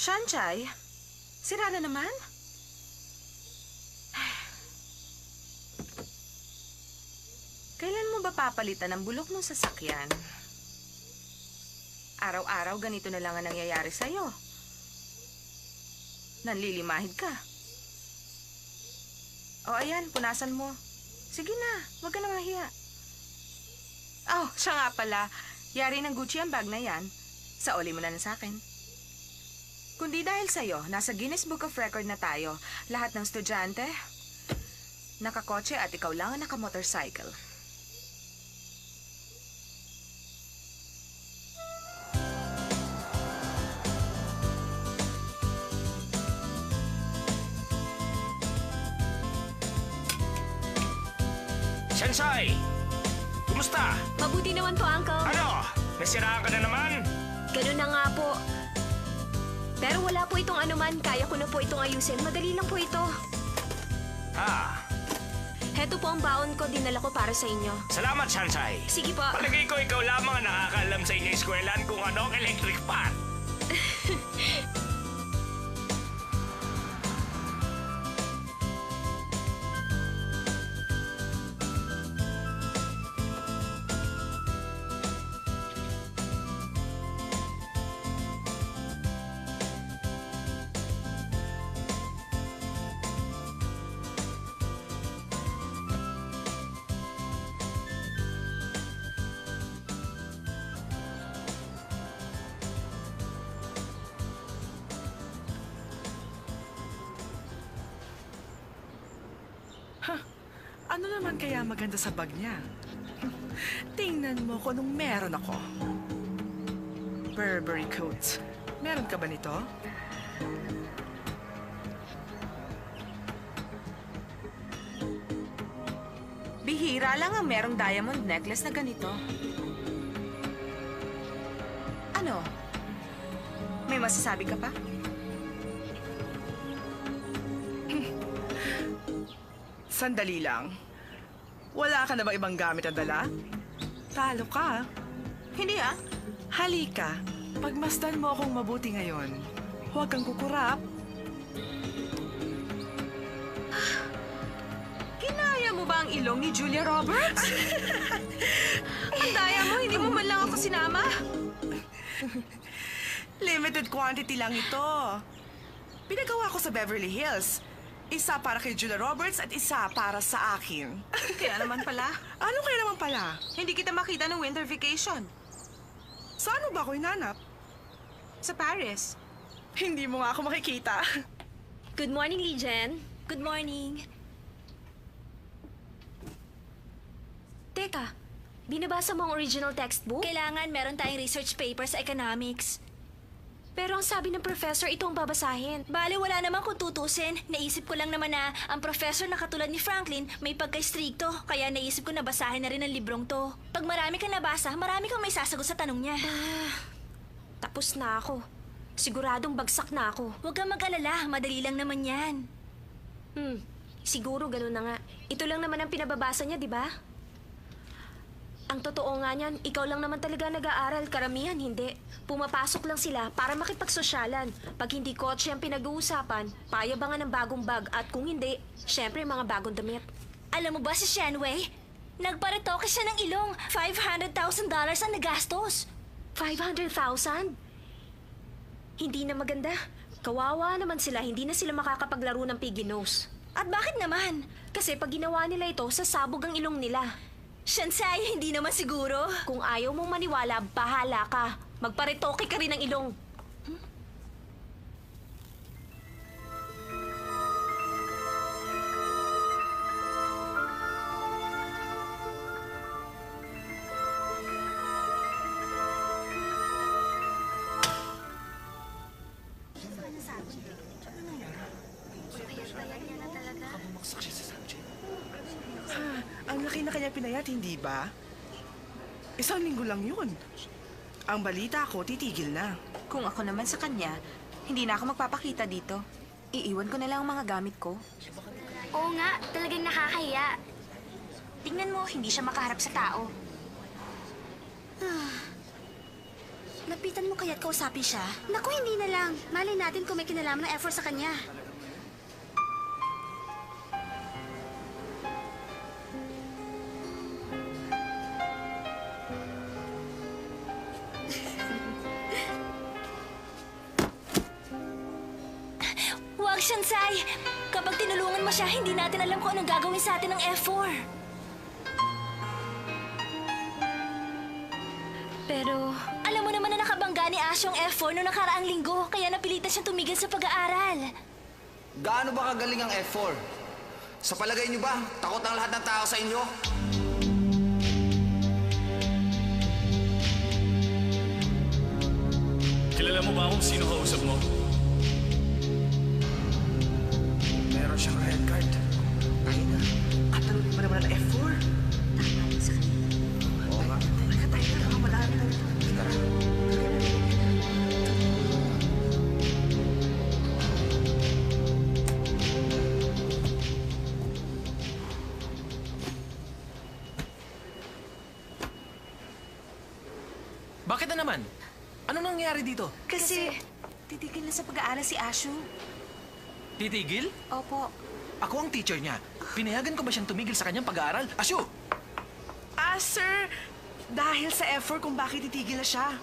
Shanchay, sira na naman? Kailan mo ba papalitan ang bulok ng sasakyan? Araw-araw ganito na lang ang nangyayari sa'yo. Nanlilimahid ka. O ayan, punasan mo. Sige na, wag ka na mahiya. Oh, siya nga pala. Yari ng Gucci ang bag na yan. Sauli mo na sa akin. Kundi dahil sa'yo, nasa Guinness Book of Record na tayo. Lahat ng estudyante, nakakotse at ikaw lang ang nakamotorcycle. Shanchay! Kumusta? Mabuti naman po, Uncle. Ano? Nasiraan ka na naman? Ganun na nga po. Pero wala po itong anuman. Kaya ko na po itong ayusin. Madali lang po ito. Ah, Heto po ang baon ko. Dinala ko para sa inyo. salamat, Shanchay. Sige po. Palagay ko ikaw lamang ang nakakaalam sa inyong eskwelahan kung ano ang electric fan. Ano naman kaya maganda sa bag niya? Tingnan mo kung anong meron ako. Burberry coat. Meron ka ba nito? Bihira lang ang merong diamond necklace na ganito. Ano? May masasabi ka pa? Sandali lang. Wala ka na ba ibang gamit na dala? Talo ka. Hindi ah. Halika. Pagmasdan mo akong mabuti ngayon. Huwag kang kukurap. Kinaya mo ba ang ilong ni Julia Roberts? Ang daya mo, hindi mo man lang ako sinama. Limited quantity lang ito. Pinagawa ko sa Beverly Hills. Isa para kay Julia Roberts at isa para sa akin. Kaya naman pala, Ano kaya naman pala? hindi kita makita ng winter vacation. Saan mo ba ako hinanap? Sa Paris. Hindi mo nga ako makikita. Good morning, Lijen. Good morning. Teka, binabasa mo ang original textbook? Kailangan meron tayong research paper sa economics. Pero ang sabi ng professor, ito ang babasahin. Bale, wala naman kung tutusin. Naisip ko lang naman na ang professor na katulad ni Franklin may pagka-stricto. Kaya naisip ko na basahin na rin ang librong to. Pag marami kang nabasa, marami kang may sasagot sa tanong niya. Tapos na ako. Siguradong bagsak na ako. Huwag kang mag-alala, madali lang naman yan. Siguro ganun na nga. Ito lang naman ang pinababasa niya, di ba? Ang totoo nga niyan, ikaw lang naman talaga nag-aaral, karamihan hindi. Pumapasok lang sila para makipagsosyalan. Pag hindi kotse ang pinag-uusapan, payabangan ng bagong bag at kung hindi, syempre mga bagong damit. Alam mo ba si Shenwei? Nagparetoke siya ng ilong. $500,000 ang nagastos. 500,000? Hindi na maganda. Kawawa naman sila, hindi na sila makakapaglaro ng piggy nose. At bakit naman? Kasi pag ginawa nila ito, sasabog ang ilong nila. Shansay, hindi naman siguro. Kung ayaw mong maniwala, bahala ka. Magparetoke ka rin ng ilong. Ang laki na kanya pinayat, hindi ba? Isang linggo lang yun. Ang balita ko, titigil na. Kung ako naman sa kanya, hindi na ako magpapakita dito. Iiwan ko na lang ang mga gamit ko. Oo nga, talagang nakakahiya. Tingnan mo, hindi siya makaharap sa tao. Lapitan mo kaya't kausapin siya. Naku, hindi na lang. Malay natin kung may kinalaman ng effort sa kanya. Huwag, Shansai! Kapag tinulungan mo siya, hindi natin alam kung anong gagawin sa atin ng F4. Pero, Alam mo naman na nakabangga ni Ash yung F4 noong nakaraang linggo, kaya napilitan siyang tumigil sa pag-aaral. Gaano ba kagaling ang F4? Sa palagay niyo ba, takot ang lahat ng tao sa inyo? Kilala mo ba kung sino kausap mo? Meron siyang red card. Ay na, katalunin mo naman ang F4. Oo nga. Teka tayo na, baka malami na ito. Tara. Bakit na naman? Ano nangyayari dito? Kasi titigil na sa pag-aaral si Ashu. Titigil? Opo. Ako ang teacher niya. Pinayagan ko ba siyang tumigil sa kanyang pag-aaral? Asyo! Sir, dahil sa F4 kung bakit titigil na siya.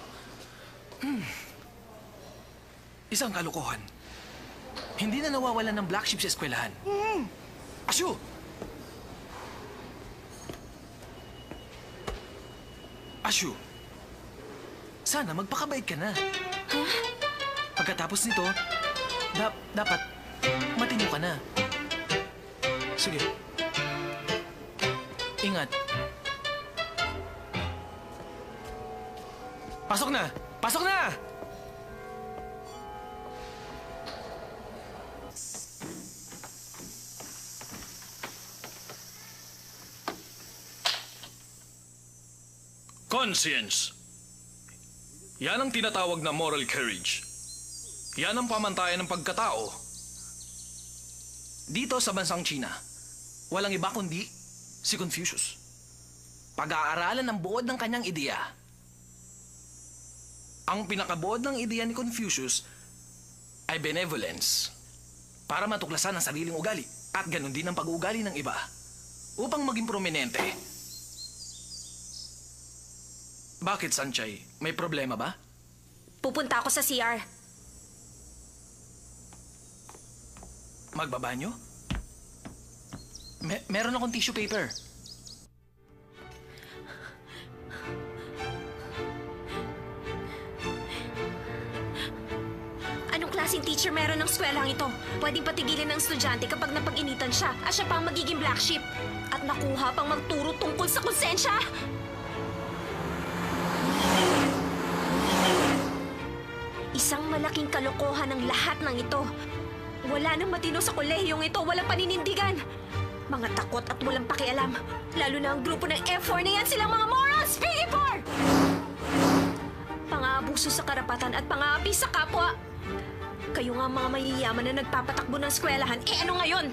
Isang kalokohan. Hindi na nawawalan ng black sheep sa eskwelahan. Asyo! Asyo! Sana magpakabait ka na. Pagkatapos nito, dapat matino ka na. Sige. Ingat. Pasok na! Pasok na! Conscience. Yan ang tinatawag na moral courage. Yan ang pamantayan ng pagkatao. Dito sa bansang China, walang iba kundi si Confucius. Pag-aaralan ng buod ng kanyang ideya. Ang pinakabuod ng ideya ni Confucius ay benevolence. Para matuklasan ang sariling ugali at ganun din ang pag-uugali ng iba. Upang maging prominente. Bakit, Sanchay? May problema ba? pupunta ako sa CR. Magbabanyo? Meron akong tissue paper. Anong klaseng teacher meron ng eskwelahang ito? Pwedeng patigilin ng estudyante kapag napag-initan siya at siya pa ang magiging black sheep. At nakuha pang magturo tungkol sa konsensya. Isang malaking kalokohan ang lahat ng ito. Wala nang matino sa kolehiyong ito, walang paninindigan. Mga takot at walang pakialam. Lalo na ang grupo ng F4 na yan, silang mga morons! P4! Pang-aabuso sa karapatan at pang-aapi sa kapwa. Kayo nga mga mayayaman na nagpapatakbo ng eskwelahan, eh ano ngayon?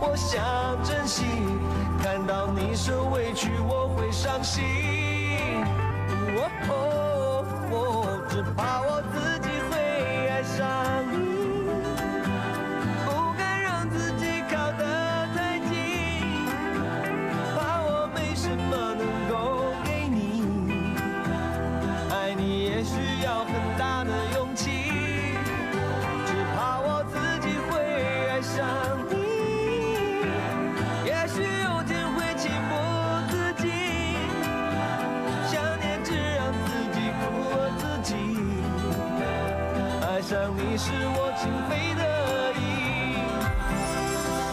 我想珍惜。看到你受委屈，我会伤心。只怕我自己会爱上你，不敢让自己靠得太近，怕我没什么能够给你。爱你也需要很大的勇气，只怕我自己会爱上你。也许有天会情不自禁，想念只让自己苦了自己。爱上你是我情非得已，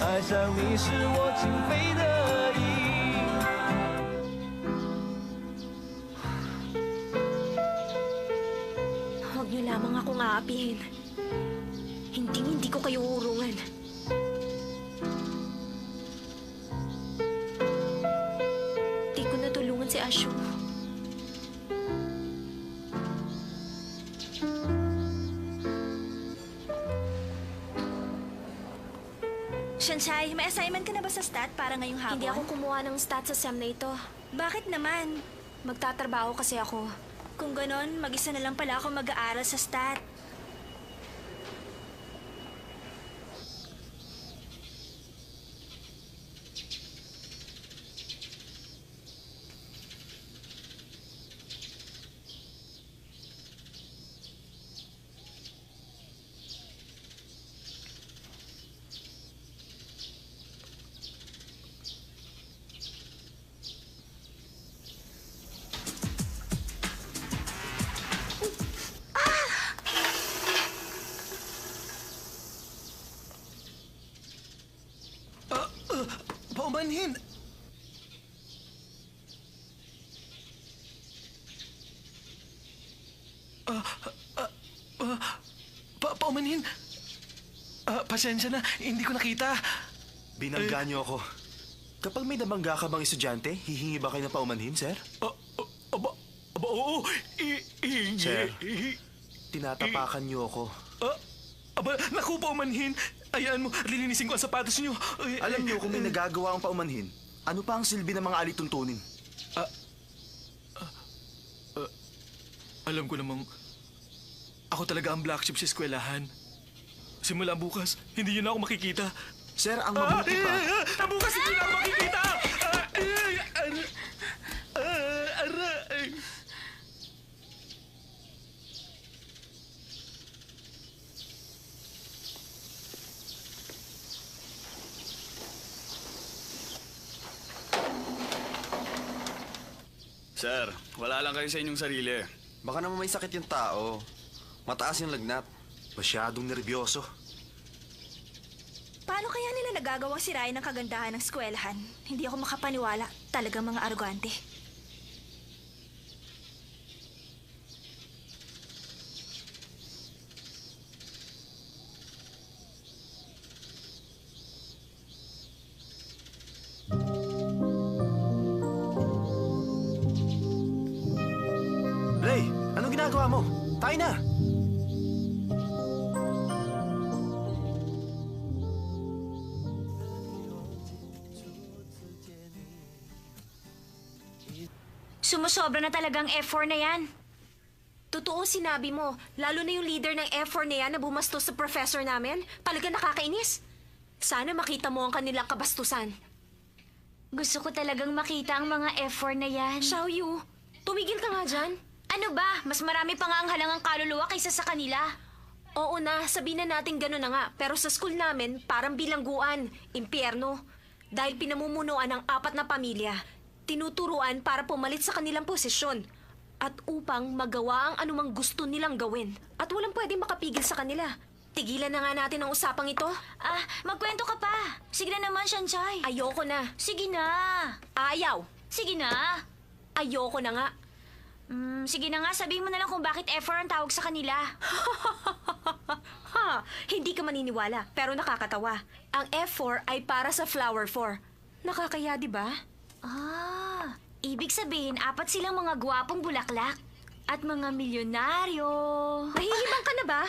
爱上你是我情非得已。Huwag niyo lamang akong aapihin. Hindi ko kayo urungan. Di ko natulungan si Ashu. Shansai, may assignment ka na ba sa stat para ngayong hapon? Hindi ako kumuha ng stats sa SEM na ito. Bakit naman? Magtatrabaho kasi ako. Kung ganon, mag-isa na lang pala ako mag-aaral sa stat. Paumanhin! Paumanhin! Pasensya na, hindi ko nakita. Binangga niyo ako. Kapag may nabangga ka bang estudyante, hihingi ba kayo ng paumanhin, sir? Oo, hindi. Sir, tinatapakan niyo ako. Naku, paumanhin. Ayaan mo, lilinisin ko ang sapatos niyo. Alam niyo kung may nagagawa ang paumanhin, ano pa ang silbi ng mga alituntunin? Alam ko namang ako talaga ang black sheep sa eskwelahan. Simula bukas, hindi yun ako makikita. Sir, ang mabuti pa... Bukas hindi na ako makikita! Sir, wala lang kayo sa inyong sarili. Baka naman may sakit yung tao. Mataas yung lagnat. Masyadong nervyoso. Paano kaya nila nagagawang sirain ang kagandahan ng eskwelahan? Hindi ako makapaniwala. Talagang mga arogante. Ray, anong ginagawa mo? Tayo na! Sumusobra na talagang F4 na yan. Totoo sinabi mo, lalo na yung leader ng F4 na yan na bumastos sa professor namin. Talaga nakakainis. Sana makita mo ang kanilang kabastusan. Gusto ko talagang makita ang mga F4 na yan. Xiaoyu, tumigil ka nga dyan. Ano ba? Mas marami pa nga ang halangang kaluluwa kaysa sa kanila. Oo na, sabihin na natin gano'n na nga. Pero sa school namin, parang bilangguan, impyerno. Dahil pinamumunuan ng 4 na pamilya, tinuturuan para pumalit sa kanilang posisyon. At upang magawa ang anumang gusto nilang gawin. At walang pwedeng makapigil sa kanila. Tigilan na nga natin ang usapang ito. Magkwento ka pa. Sige na naman, Shansai. Ayoko na. Sige na. Ayaw. Sige na. Ayoko na nga. Sige na nga, sabihin mo na lang kung bakit F4 ang tawag sa kanila. Ha, hindi ka maniniwala, pero nakakatawa. Ang F4 ay para sa flower 4. Nakakaya, di ba? Ibig sabihin, 4 silang mga gwapong bulaklak. At mga milyonaryo. Nahihibang ka na ba?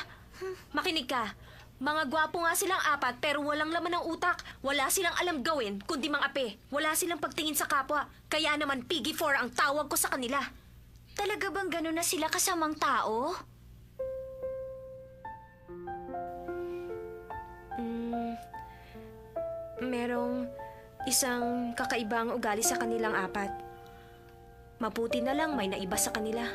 Makinig ka. Mga gwapo nga silang apat pero walang laman ng utak. Wala silang alam gawin kundi mang-ape. Wala silang pagtingin sa kapwa. Kaya naman Piggy 4 ang tawag ko sa kanila. Talaga bang gano'n na sila kasamang tao? Merong isang kakaibang ugali sa kanilang apat. Mabuti na lang may naiba sa kanila.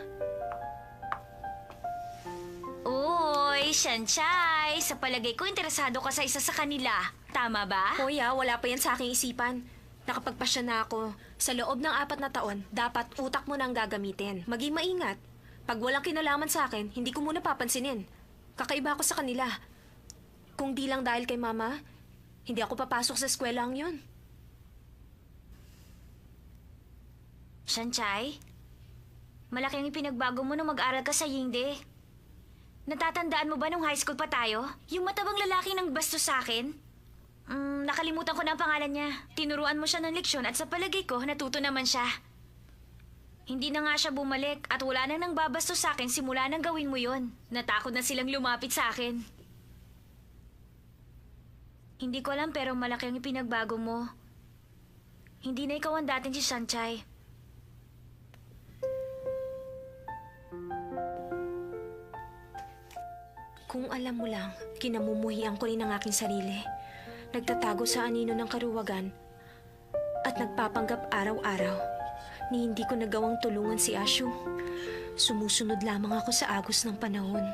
Uy, Shanchay! Sa palagay ko, interesado ka sa isa sa kanila. Tama ba? Kuya, wala pa yan sa aking isipan. Nakapagpasya na ako. Sa loob ng 4 na taon, dapat utak mo na ang gagamitin. Maging maingat. Pag walang kinalaman sa akin, hindi ko muna papansinin. Kakaiba ako sa kanila. Kung di lang dahil kay Mama, hindi ako papasok sa eskwelaang yun. Shanchay? Malaki ang ipinagbago mo nung mag-aral ka sa Yingde. Natatandaan mo ba nung high school pa tayo? Yung matabang lalaki ng bastos sa akin? Nakalimutan ko na ang pangalan niya. Tinuruan mo siya ng leksyon at sa palagay ko, natuto naman siya. Hindi na nga siya bumalik at wala nang nangbabastos sa akin simula nang gawin mo yon. Natakot na silang lumapit sa akin. Hindi ko alam pero malaki ang ipinagbago mo. Hindi na ikaw ang dating si Shanchay. Kung alam mo lang, kinamumuhian ko rin ang aking sarili. Nagtatago sa anino ng karuwagan at nagpapanggap araw-araw ni hindi ko nagawang tulungan si Ashu. Sumusunod lamang ako sa agos ng panahon.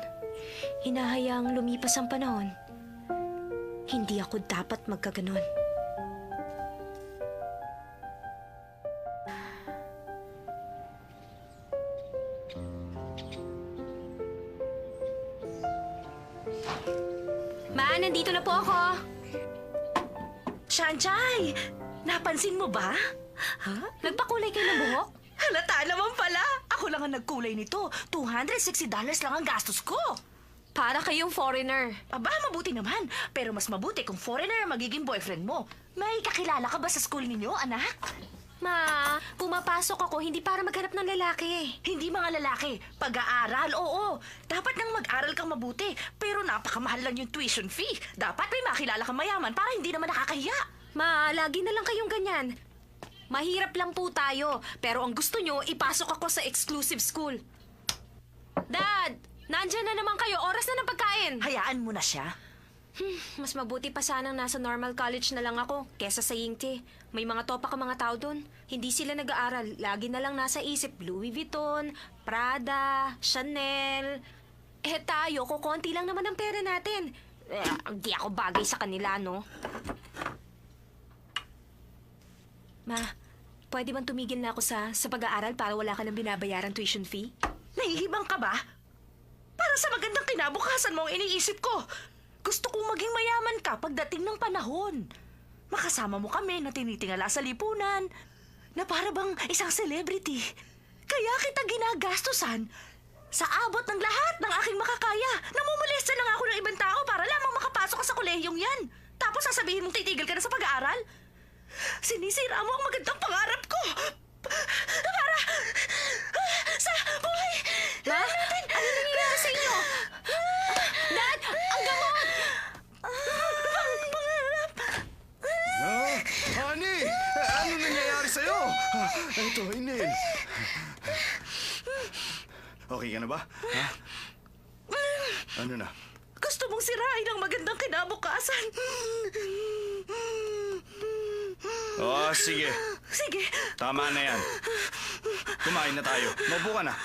Hinahayaang lumipas ang panahon. Hindi ako dapat magkaganon. Ma, nandito na po ako. Shanchay! Napansin mo ba? Ha? Nagpakulay kayo ng buhok? Halata naman pala! Ako lang ang nagkulay nito. $260 lang ang gastos ko. Para kayong foreigner. Aba, mabuti naman. Pero mas mabuti kung foreigner ang magiging boyfriend mo. May kakilala ka ba sa school ninyo, anak? Ma, pumapasok ako hindi para maghanap ng lalaki. Hindi mga lalaki. Pag-aaral, oo. Dapat nang mag-aral kang mabuti. Pero napakamahal lang yung tuition fee. Dapat may makilala kang mayaman para hindi naman nakakahiya. Ma, lagi na lang kayong ganyan. Mahirap lang po tayo. Pero ang gusto nyo, ipasok ako sa exclusive school. Dad! Nandyan na naman kayo. Oras na ng pagkain. Hayaan mo na siya. Mas mabuti pa sanang nasa normal college na lang ako kesa sa Yingte. May mga topa ka mga tao doon. Hindi sila nag-aaral. Lagi na lang nasa isip Louis Vuitton, Prada, Chanel. Eh tayo, kukonti lang naman ang pera natin. Di ako bagay sa kanila, no? Ma, pwede bang tumigil na ako sa pag-aaral para wala ka ng binabayaran tuition fee? Nahihibang ka ba? Para sa magandang kinabukasan mo ang iniisip ko. Gusto kong maging mayaman ka pagdating ng panahon. Makasama mo kami na tinitingala sa lipunan. Na para bang isang celebrity. Kaya kita ginagastusan. Sa abot ng lahat ng aking makakaya. Namumulesta lang ako ng ibang tao para lamang makapasok ka sa kolehiyong yan. Tapos sasabihin mong titigil ka na sa pag-aaral? Sinisira mo ang magandang pangarap ko. Para sa buhay natin. Ano nangyayari sa inyo? Dad! Ang gamot! Pangarap. Honey! Ano nangyayari sa'yo? Ito, Inel. Okay ka na ba? Ha? Ano na? Gusto mong sirain ang magandang kinabukasan. Oh, sige. Sige, Tama na yan. Kumain na tayo. Maupo ka na.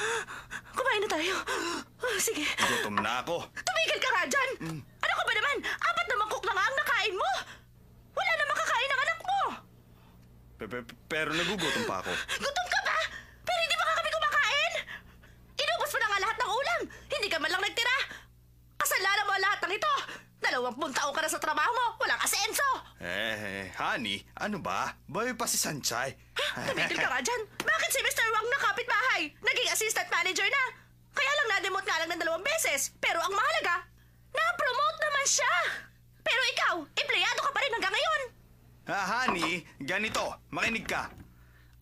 kumain na tayo. Sige. Gutom na ako. Tumigil ka nga dyan! Ano ka ba naman? 4 na mangkok na nga ang nakain mo! Wala na makakain ang anak mo! Pero nagugutom pa ako. Gutom ka ba? Pero hindi pa nga kami kumakain! Inubos mo na nga lahat ng ulam! Hindi ka man lang nagtira! Kasalanan mo ang lahat ng ito! 20 taon ka na sa trabaho mo! Walang asenso! Honey, ano ba? Bawi pa si Sanchay. Tumigil ka nga dyan! Bakit si Mr. Wang na kapitbahay? Naging assistant manager na! Kaya lang na-demote nga lang ng 2 beses. Pero ang mahalaga, na-promote naman siya! Pero ikaw, empleyado ka pa rin hanggang ngayon! Honey, ganito. Makinig ka.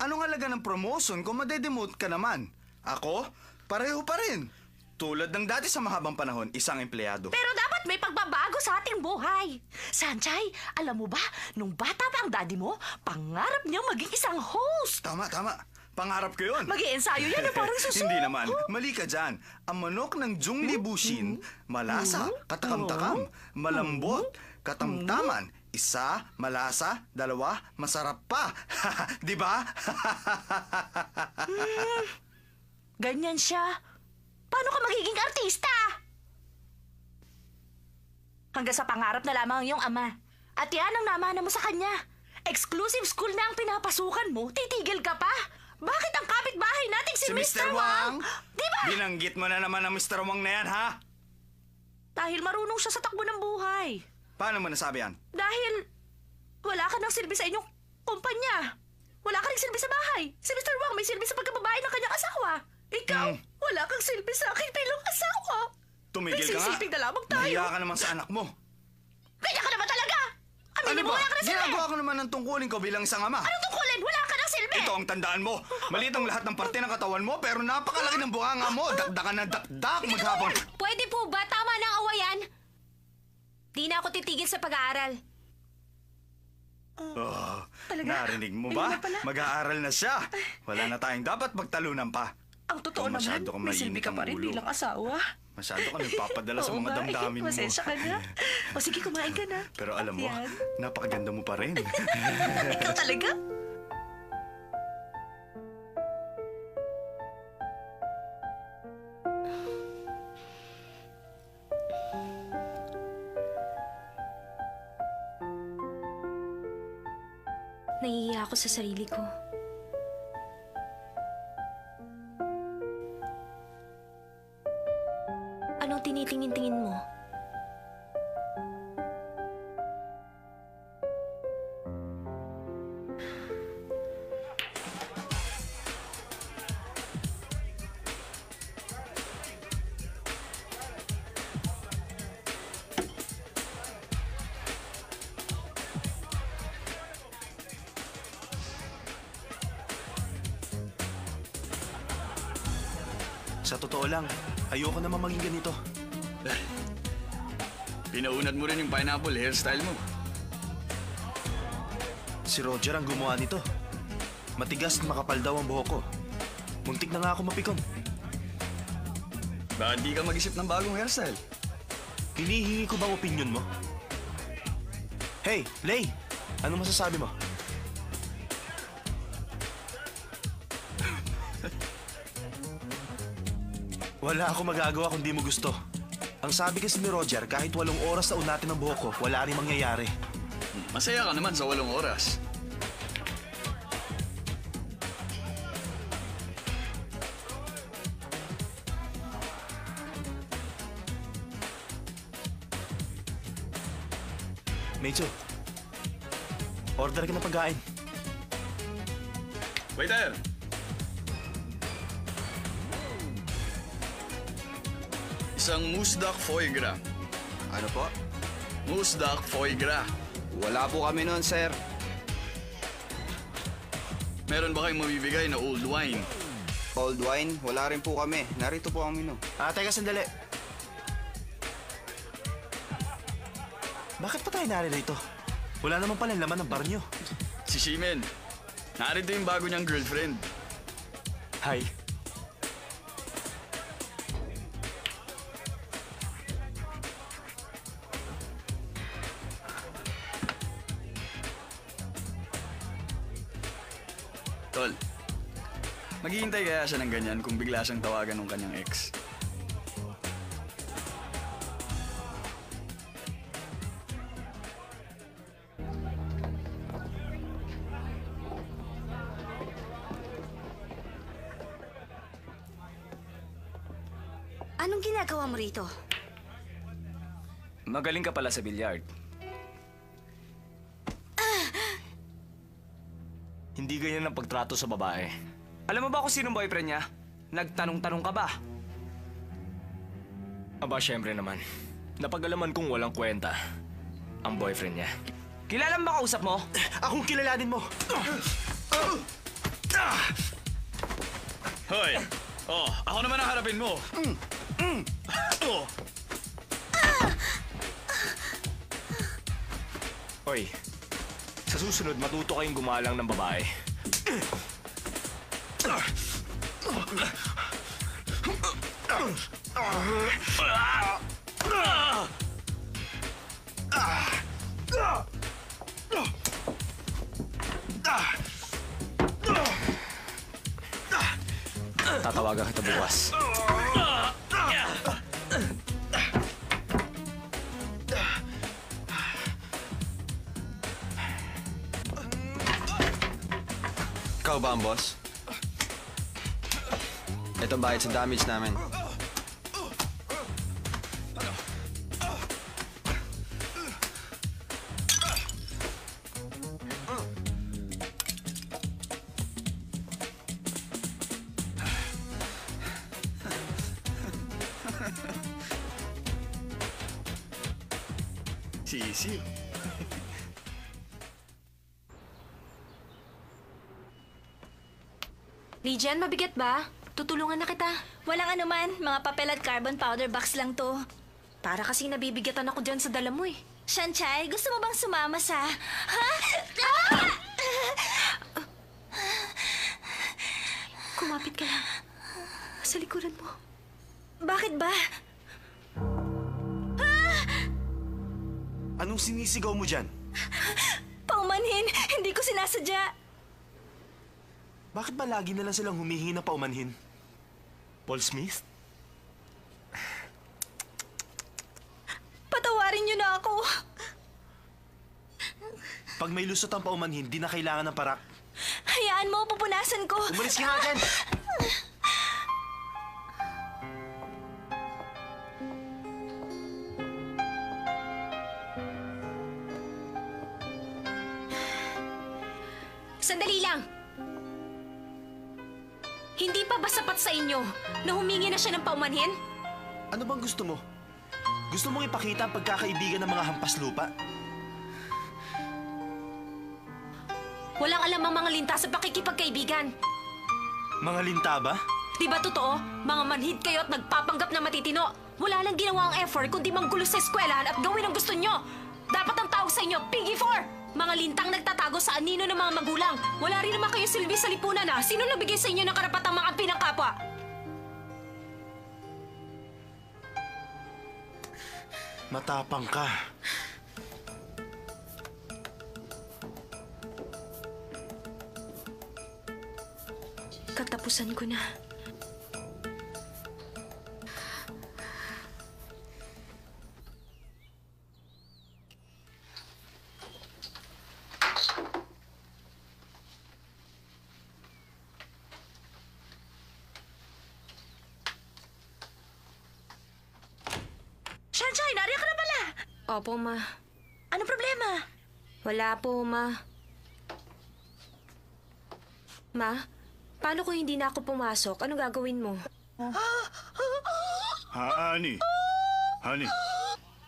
Anong halaga ng promotion kung madedemote ka naman? Ako? Pareho pa rin. Tulad ng dati sa mahabang panahon, isang empleyado. Pero dapat may pagbabago sa ating buhay. Sanchay, alam mo ba, nung bata pa ang daddy mo, pangarap niyang maging isang host. Tama. Pangarap ko yun. Mag-iensayo yan na parang suso. Hindi naman. Mali ka dyan. Ang manok ng Zhongli Bushin, malasa, katakam-takam, malambot, katamtaman, isa, malasa, dalawa, masarap pa. Di ba? Ganyan siya. Paano ka magiging artista? Hanggang sa pangarap na lamang ang iyong ama. At yan ang namana mo sa kanya. Exclusive school na ang pinapasukan mo, titigil ka pa? Bakit ang kapitbahay nating si Mr. Wang? Di ba? Binanggit mo na naman ang Mr. Wang na yan, ha? Dahil marunong siya sa takbo ng buhay. Paano mo nasabi yan? Dahil wala ka ng silbi sa inyong kumpanya. Wala ka rin silbi sa bahay. Si Mr. Wang may silbi sa pagkababae ng kanyang asawa. Ikaw, wala kang silbi sa akin bilang asawa. Tumigil ka nga. Nagsisilbing na lamang tayo. Nahiya ka naman sa anak mo. Ganyan ka naman talaga! Aminin mo, wala ka ng silbi! Ginagawa ko naman ang tungkulin ko bilang isang ama. Anong tungkulin? Wala ka ng silbi! Ito ang tandaan mo. Maliit ang lahat ng parte ng katawan mo, pero napakalaki ng bunganga mo. Dakdakan ng dakdak maghapon. Pwede po ba? Tama na ang awayan. Di na ako titigil sa pag-aaral. Oh, Talaga? narinig mo Ayun ba? na pala. Mag-aaral na siya. Wala na tayong dapat magtalunan pa. Ang totoo Ikaw, naman, masyado kang may silbi mainit ka ang pa rin ulo. bilang asawa. Masyado ka nagpapadala sa Oo mga nga, damdamin mo. Pasensya ka na. O sige, kumain ka na. Pero alam mo, Yan. napakaganda mo pa rin. Ikaw talaga? Nahihiya ako sa sarili ko. Anong tinitingin-tingin mo? Sa totoo lang, ayoko naman maging ganito. Pinaunat mo rin yung pineapple hairstyle mo. Si Roger ang gumawa nito. Matigas at makapal daw ang buhok ko. Muntik na nga ako mapikon. Bakit di ka mag-isip ng bagong hairstyle? Hinihingi ko bang opinion mo? Hey, Lay! Ano masasabi mo? Wala ako magagawa kung di mo gusto. Ang sabi kasi ni Roger, kahit 8 oras na unatin ang buhok ko, wala rin mangyayari. Masaya ka naman sa 8 oras. Mecho, order ka ng pagkain. Waiter! Isang moose duck foie gras. Ano po? Moose duck foie gras. Wala po kami noon, sir. Meron ba kayong mabibigay na old wine? Old wine? Wala rin po kami. Narito po kami, no. Teka sandali. Bakit pa tayo naririto? Wala naman pala laman ng bar nyo. Si Shimen. Narito yung bago niyang girlfriend. Hi. Tol, maghihintay kaya siya ng ganyan kung bigla siyang tawagan ng kanyang ex? Anong ginagawa mo rito? Magaling ka pala sa billiard. Hindi ganyan ang pagtrato sa babae. Alam mo ba kung sinong boyfriend niya? Nagtanong-tanong ka ba? Aba, syempre naman. Napag-alaman kong walang kwenta ang boyfriend niya. Kilala mo ba kausap mo? Akong kilalanin mo! Hoy! Oh, ako naman ang harapin mo. Hoy, sa susunod matuto kayong gumalang ng babae. Tatawagan kita bukas. Ikaw ba ang boss? Ito bayad sa damage namin. Sisiw. Lijan, mabigat ba? Tutulungan na kita. Walang anuman, mga papel at carbon powder box lang to. Para kasing nabibigatan ako dyan sa dala mo eh. Shanchay, gusto mo bang sumama sa... Ha? Kumapit ka lang. Sa likuran mo. Bakit ba? Anong sinisigaw mo dyan? Paumanhin, hindi ko sinasadya. Bakit ba lagi na lang silang humihingi ng paumanhin? Paul Smith? Patawarin niyo na ako. Pag may lusot ang paumanhin, di na kailangan ng parak. Hayaan mo, pupunasan ko. Umalis ka nga dyan! Sandali lang! Hindi pa ba sapat sa inyo na humingi na siya ng paumanhin? Ano bang gusto mo? Gusto mong ipakita ang pagkakaibigan ng mga hampas lupa? Walang alam ang mga linta sa pakikipagkaibigan. Mga linta ba? Di ba totoo? Mga manhid kayo at nagpapanggap na matitino. Wala lang ginawa ang effort kundi manggulo sa eskwelahan at gawin ang gusto nyo. Dapat ang tawag sa inyo, Piggy 4! Mga lintang nagtatago sa anino ng mga magulang. Wala rin naman kayo silbi sa lipunan ha. Sino nagbigay sa inyo ng karapatang mga pinangkapwa? Matapang ka. Katapusan ko na. Shanchay, nariyan ka na pala. Opo, ma. Anong problema? Wala po, ma. Ma, paano kung hindi na ako pumasok? Ano gagawin mo? Honey. Honey.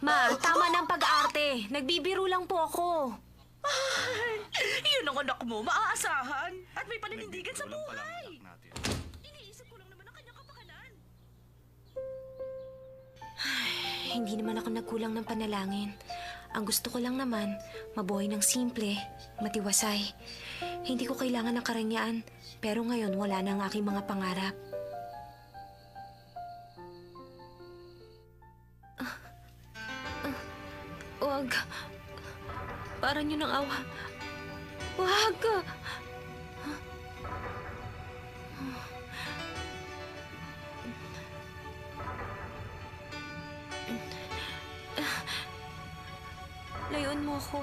Ma, tama na ang pag-aarte. Nagbibiro lang po ako. Ay, yun ang anak mo, maaasahan. At may paninindigan sa buhay. Iniisip ko lang naman ang kanyang kapakanan. Hindi naman ako nagkulang ng panalangin. Ang gusto ko lang naman, mabuhay ng simple, matiwasay. Hindi ko kailangan ng karangyaan, pero ngayon wala na ang aking mga pangarap. Wag. Para niyo ng awa. Wag. Layuan mo ako.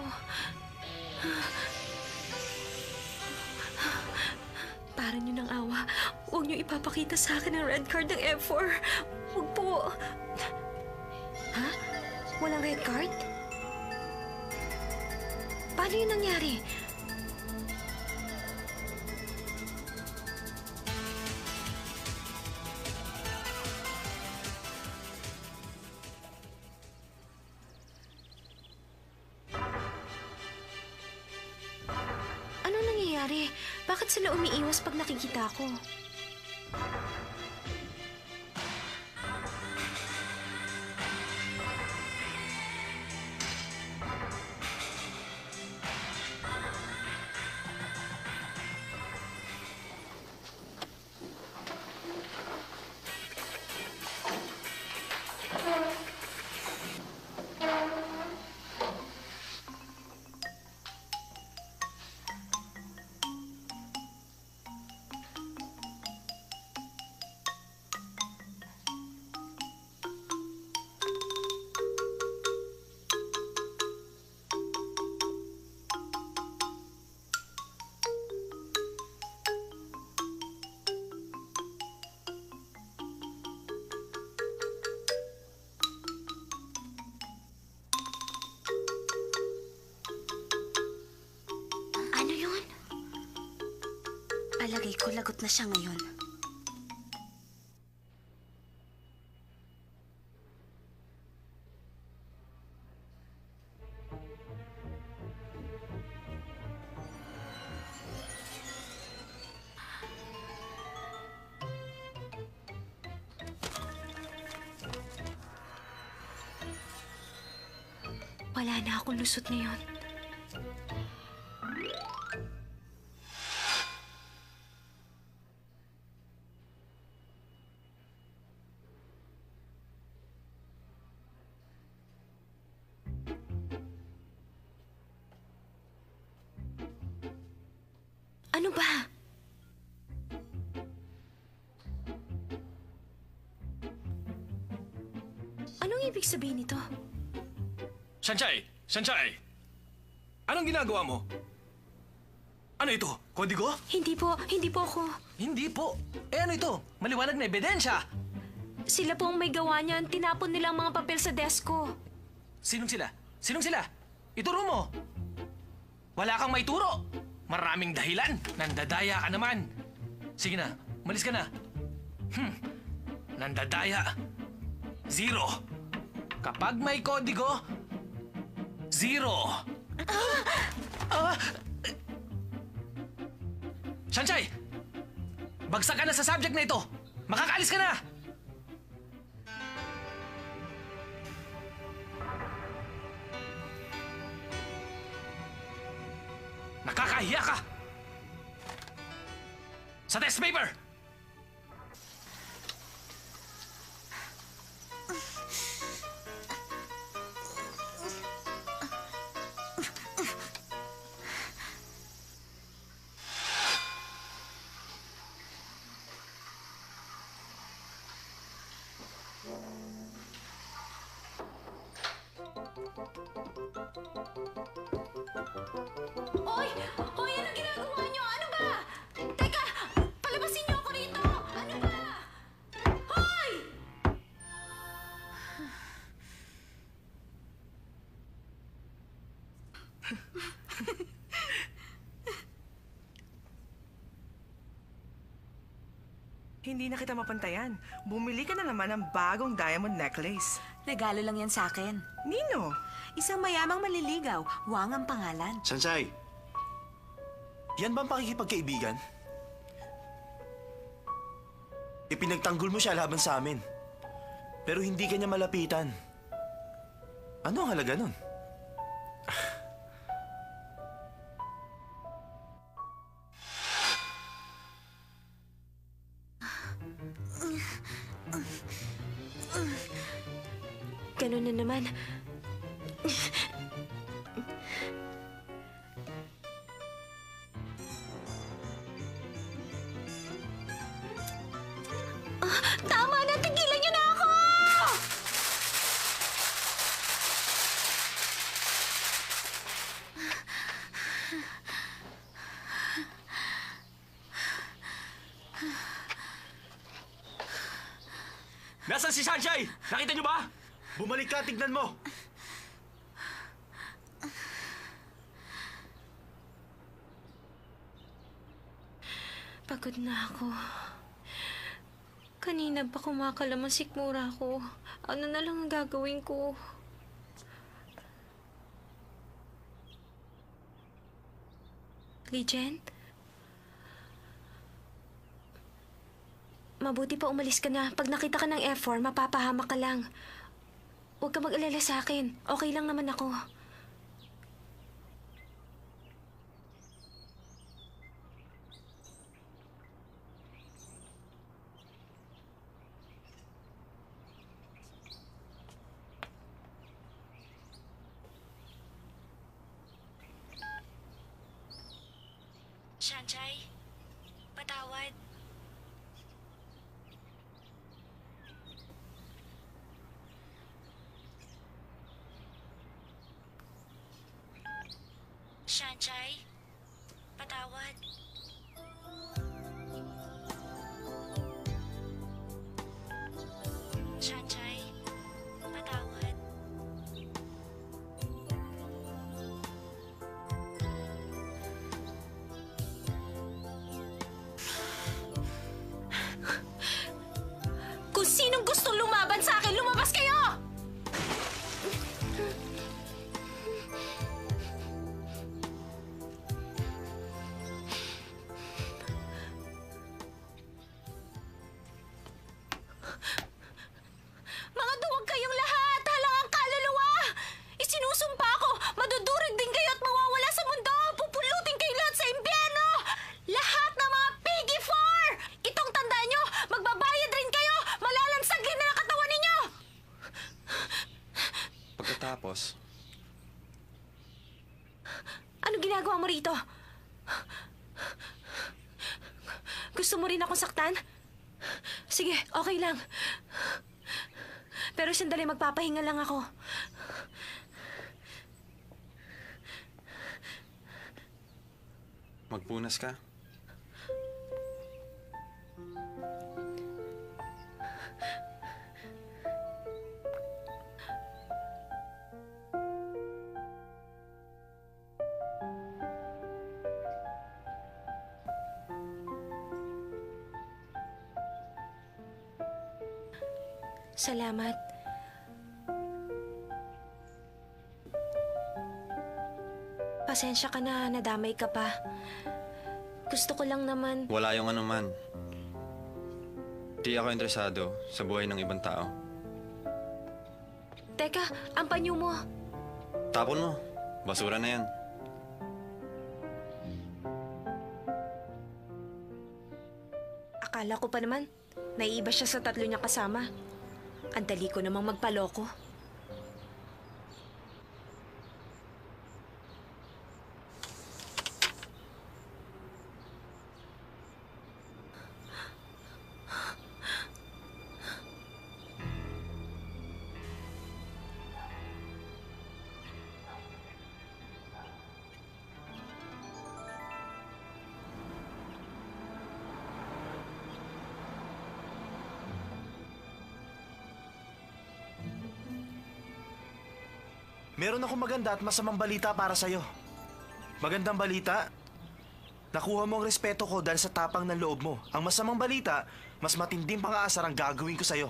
Para niyo ng awa, huwag niyo ipapakita sa akin ang red card ng F4. Huwag po. Ha? Walang red card? Paano yun nangyari? Anong nangyayari? Bakit sila umiiwas pag nakikita ko? Palagay ko lagot na siya ngayon. Wala na akong lusot ngayon. Ano ba? Anong ibig sabihin nito? Sanchay! Sanchay! Anong ginagawa mo? Ano ito? Kodigo? Hindi po ako. Hindi po. Ano ito? Maliwanag na ebidensya. Sila po ang may gawa niyan. Tinapon nila ang mga papel sa desk ko. Sinong sila? Sinong sila? Ituro mo. Wala kang maituro. Maraming dahilan. Nandadaya ka naman. Sige na, malis ka na. Nandadaya. 0. Kapag may kodigo, 0. Sanchay! Bagsak ka na sa subject na ito! Makakaalis ka na! Nakakahiya ka! Sa test paper! Hoy! Hoy! Anong ginagawa niyo? Ano ba? Teka! Palabasin niyo ako rito! Ano ba? Hoy! Hindi na kita mapantayan. Bumili ka na naman ng bagong diamond necklace. Regalo lang yan sa akin. Nino? Isang mayamang maliligaw. Wang ang pangalan. Sanchay, yan ba ang pakikipagkaibigan? Ipinagtanggol mo siya laban sa amin. Pero hindi ka niya malapitan. Ano ang halaga nun? Ganun na naman. Tama na! Tigilan niyo na ako! Nasaan si Sanchay? Nakita niyo ba? Bumalik ka, tignan mo! Pagod na ako. Kanina pa kumakalaman sikmura ko. Ano na lang ang gagawin ko? Legend? Mabuti pa umalis ka na. Pag nakita ka ng F4, mapapahamak ka lang. Huwag ka mag-alala sa akin. Okay lang naman ako. Sanchay, patawad. Sanchay, patawad. Sanchay, patawad. boss. Ano ginagawa mo rito? Gusto mo rin akong saktan? Sige, okay lang. Pero sandali, magpapahinga lang ako. Magpunas ka. Salamat. Pasensya ka na, nadamay ka pa. Gusto ko lang naman... Wala yung anuman. Di ako interesado sa buhay ng ibang tao. Teka, ang panyo mo. Tapon mo. Basura na yan. Akala ko pa naman, naiiba siya sa 3 niyang kasama. Ang dali ko namang magpaloko. Meron akong maganda at masamang balita para sa'yo. Magandang balita, nakuha mo ang respeto ko dahil sa tapang ng loob mo. Ang masamang balita, mas matinding pang-aasar ang gagawin ko sa'yo.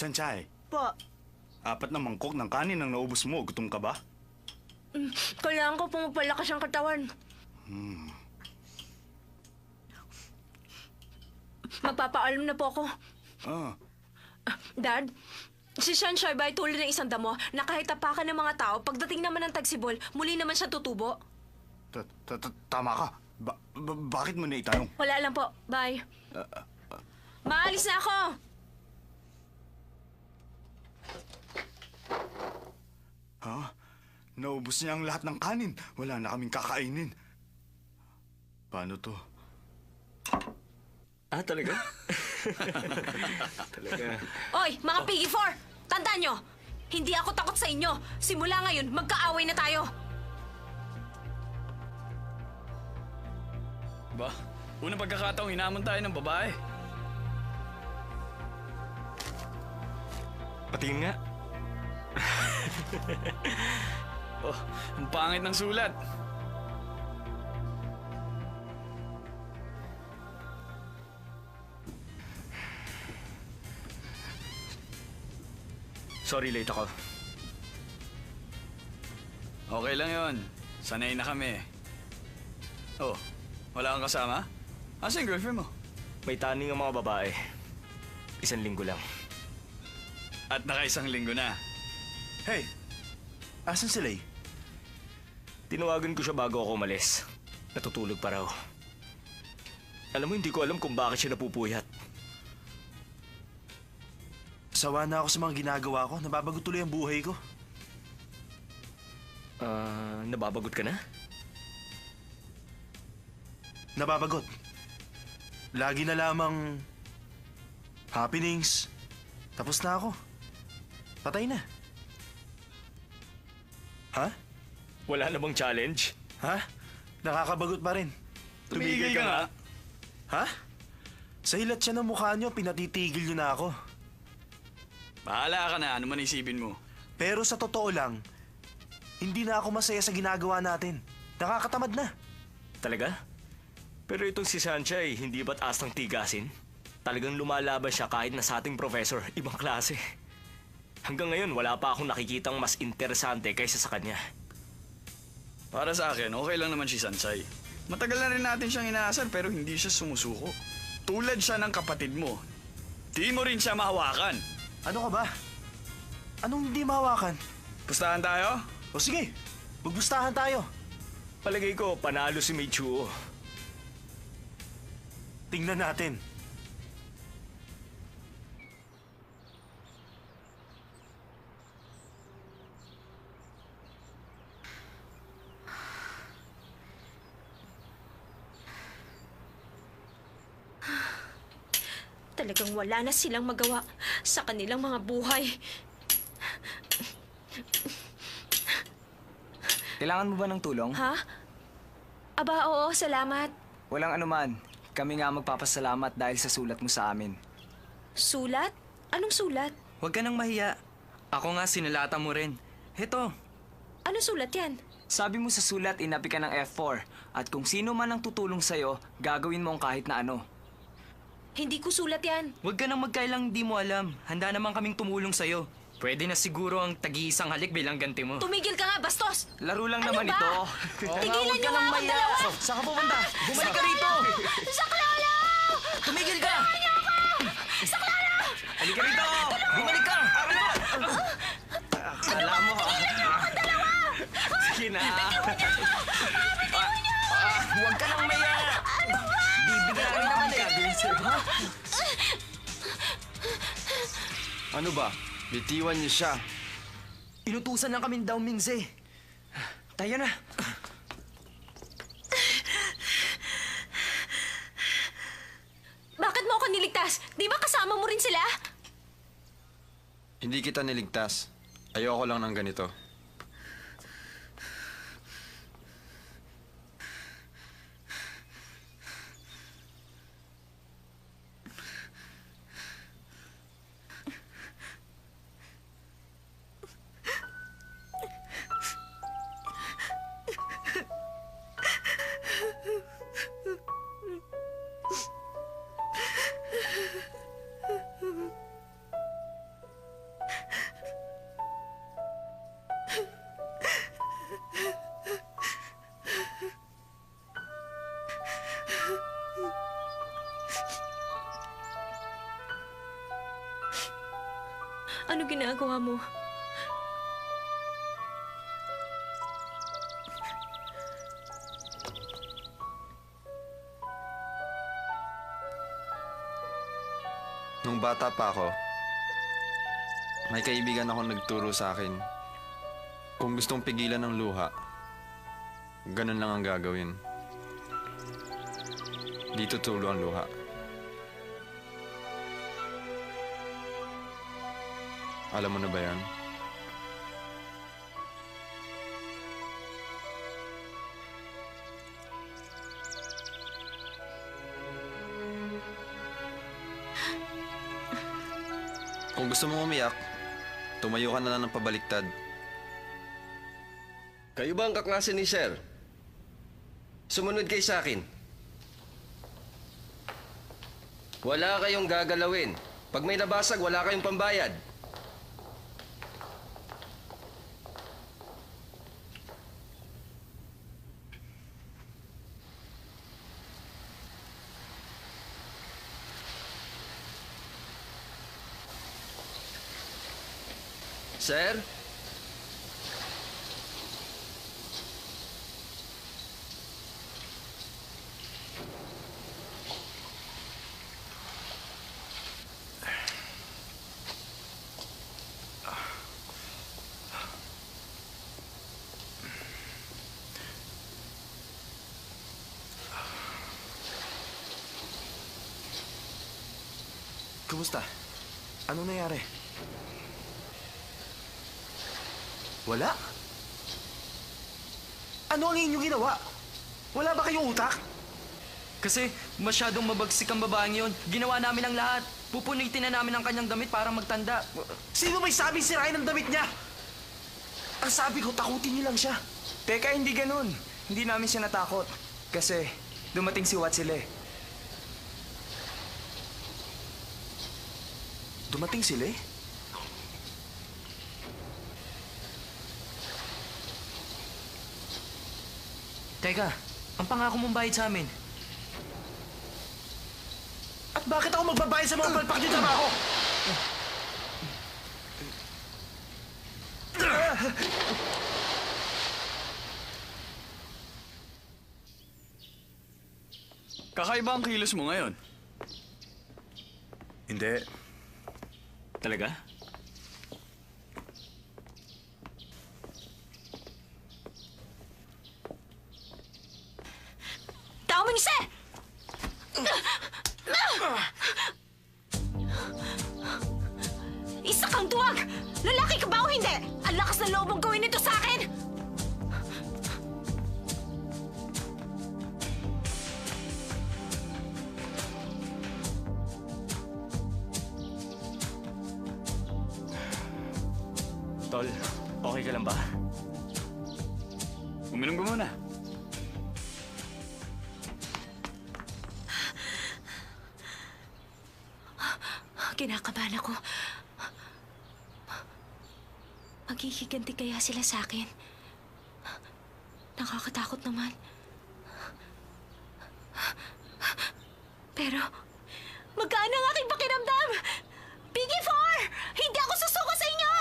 Sanchay, Po, 4 na mangkok ng kanin ang naubos mo. Gutom ka ba? Kailangan ko pong magpalakas ang katawan. Magpapaalam na po ako. Ah, Dad, si Sunshine ba ay tulad ng isang damo na kahit tapakan ng mga tao, pagdating naman ng tagsibol, muli naman siya tutubo? tama ka. Bakit mo na itanong? Wala lang po. Bye. Maalis na ako! Ha? Naubos niya ang lahat ng kanin. Wala na kaming kakainin. Paano to? Ah, talaga? Talaga. Oy, mga Piggy 4! Tandaan nyo! Hindi ako takot sa inyo. Simula ngayon, magkaaway na tayo. Ba, unang pagkakataong hinamon tayo ng babae. Patingin nga. Oh, ang pangit ng sulat. Sorry, late ako. Okay lang yon. Sanay na kami. Oh, wala kang kasama? Asa yung girlfriend mo? May taning ang mga babae. 1 linggo lang. At naka1 linggo na. Hey, asan si Lay? Tinawagan ko siya bago ako umalis. Natutulog pa raw. Alam mo, hindi ko alam kung bakit siya napupuyat. Sawa na ako sa mga ginagawa ko. Nababagot tuloy ang buhay ko. Nababagot ka na? Nababagot. Lagi na lamang happenings. Tapos na ako. Patay na. Ha? Wala na bang challenge? Ha? Nakakabagot pa rin. Tumigil ka nga. Ha? Sa hilat siya ng mukha niyo, pinatitigil niyo na ako. Bahala ka na, ano man isipin mo. Pero sa totoo lang, hindi na ako masaya sa ginagawa natin. Nakakatamad na. Talaga? Pero itong si Sanchez, hindi ba't astang tigasin? Talagang lumalaban siya kahit na sa ating professor, ibang klase. Hanggang ngayon, wala pa akong nakikitang mas interesante kaysa sa kanya. Para sa akin, okay lang naman si Sansay. Matagal na rin natin siyang inaasar pero hindi siya sumusuko. Tulad siya ng kapatid mo. Di mo rin siya mahawakan. Ano ka ba? Anong hindi mahawakan? Pustahan tayo? O sige, magbustahan tayo. Palagay ko, panalo si Michuo. Tingnan natin. Talagang wala na silang magawa sa kanilang mga buhay. Kailangan mo ba ng tulong? Ha? Aba, oo, salamat. Walang anuman. Kami nga magpapasalamat dahil sa sulat mo sa amin. Sulat? Anong sulat? Huwag ka nang mahiya. Ako nga sinulatan mo rin. Heto. Anong sulat yan? Sabi mo sa sulat, inapi ka ng F4. At kung sino man ang tutulong sa'yo, gagawin mo ang kahit na ano. Hindi ko sulat yan. Huwag ka nang magkailang di mo alam. Handa naman kaming tumulong sa'yo. Pwede na siguro ang tag-iisang halik bilang ganti mo. Tumigil ka nga, bastos! Laro lang Ano naman ba? ito. Tigilan niyo nga akong dalawa! Saan ka pupunta? Bumalik ka rito! Saklolo! Tumigil ka! Tulungan niyo ako! Saklolo! Halika rito! Bumalik ka! Kala mo ha? Sige na. Huwag ka nang maya! Bibigyan rin naman eh. Ano ba? Bitiwan niyo siya. Inutusan lang kami daw, Mingze. Tayo na. Bakit mo ako niligtas? Di ba kasama mo rin sila? Hindi kita niligtas. Ayoko lang ng ganito. Ano ginagawa mo? Nung bata pa ako, may kaibigan ako nagturo sa akin. Kung gustong pigilan ng luha, ganun lang ang gagawin. Di tutulo ang luha. Alam mo na ba yan? Kung gusto mo umiyak, tumayo ka na lang ng pabaliktad. Kayo ba ang kaklase ni Sir? Sumunod kayo sa akin. Wala kayong gagalawin. Pag may nabasag, wala kayong pambayad. Sir? Kumusta? Anong nangyari? Wala? Ano ang inyong ginawa? Wala ba kayong utak? Kasi masyadong mabagsik ang babaeng yon. Ginawa namin ang lahat. Pupunitin na namin ang kanyang damit para magtanda. Sino may sabing sirain ang damit niya? Ang sabi ko, takutin niyo lang siya. Teka, hindi ganun. Hindi namin siya natakot. Kasi dumating si Watsile. Dumating sila eh. Teka, ang pangako mong bayad sa amin. At bakit ako magbabayad sa mga palpak niyo trabaho? Kakaiba ang kilos mo ngayon. Hindi. Talaga? Tao mo isa! Isa kang duwag! Lalaki ka ba o hindi? Ang lakas na loob mong gawin ito sa akin! Tol, okay ka lang ba? Uminom ka muna. Kinakabahan ako. Maghihiganti kaya sila sa akin? Nakakatakot naman. Pero, magkaan ang aking pakiramdam? Piggy 4! Hindi ako susuko sa inyo!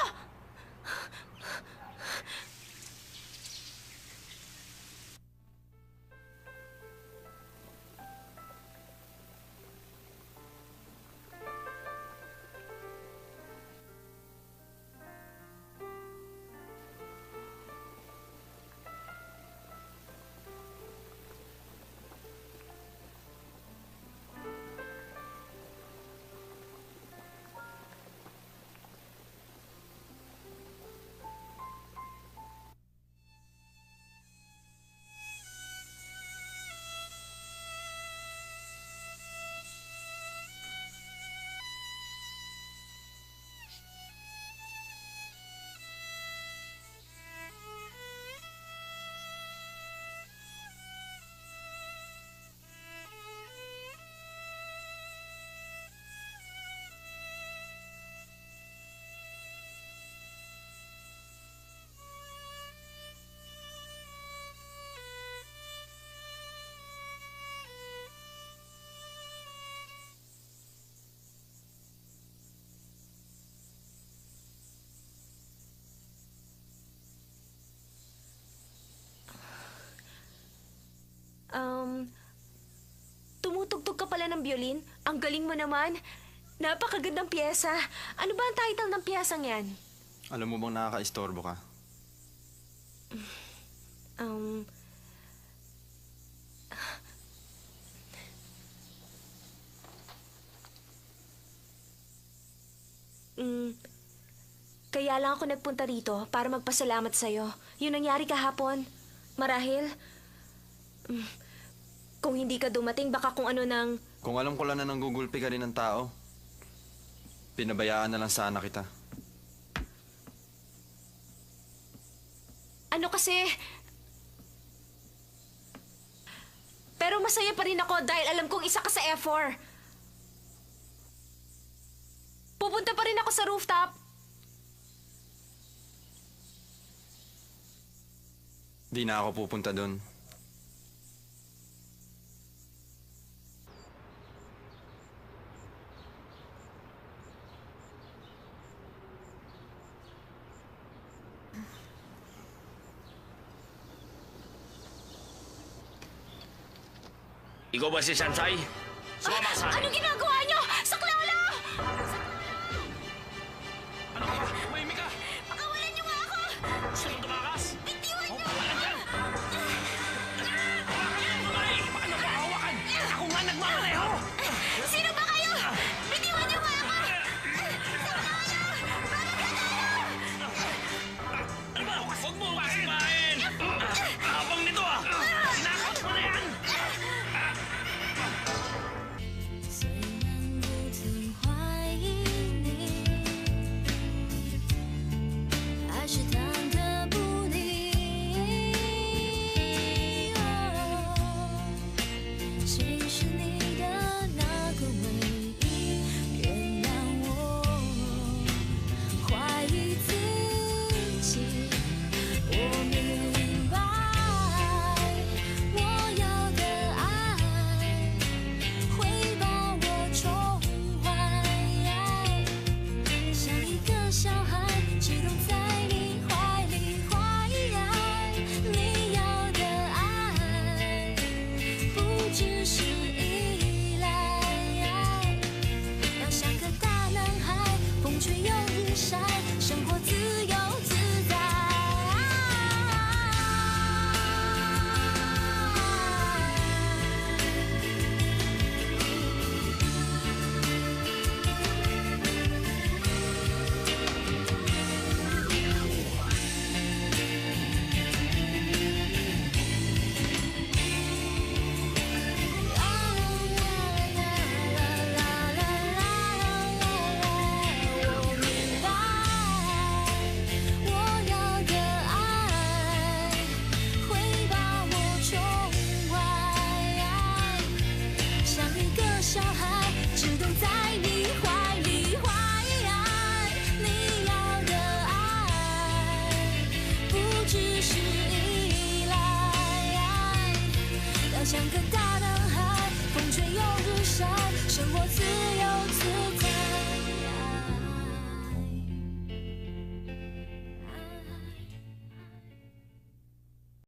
Tumutugtog ka pala ng violin? Ang galing mo naman. Napakagandang piyesa. Ano ba ang title ng piyesang yan? Alam mo bang nakaka-istorbo ka? Kaya lang ako nagpunta rito para magpasalamat sa'yo. Yung nangyari kahapon. Marahil, kung hindi ka dumating, baka kung ano nang... Kung alam ko lang na nanggugulpi ka rin ng tao, pinabayaan na lang sana kita. Ano kasi... Pero masaya pa rin ako dahil alam kong isa ka sa F4. Pupunta pa rin ako sa rooftop. Di na ako pupunta doon. Ikaw ba si Sansay? Sumama sa akin. Anong ginagawa niyo? Saklolo! Ano ka ba? Umahimik ka! Pakawalan niyo nga ako! Gusto mong tumakas? Bitiwan niyo! Hawakan dyan! Babae! Paano mo hawakan? Ako nga nagmamaneho! Sino ba kayo? Bitiwan niyo nga ako! Saklolo! Balikan tayo! Ano ba? Huwag mo pasipahin! Abang nito ah! Sinakot mo na yan! 像个大男孩，风吹又日晒，生活自由。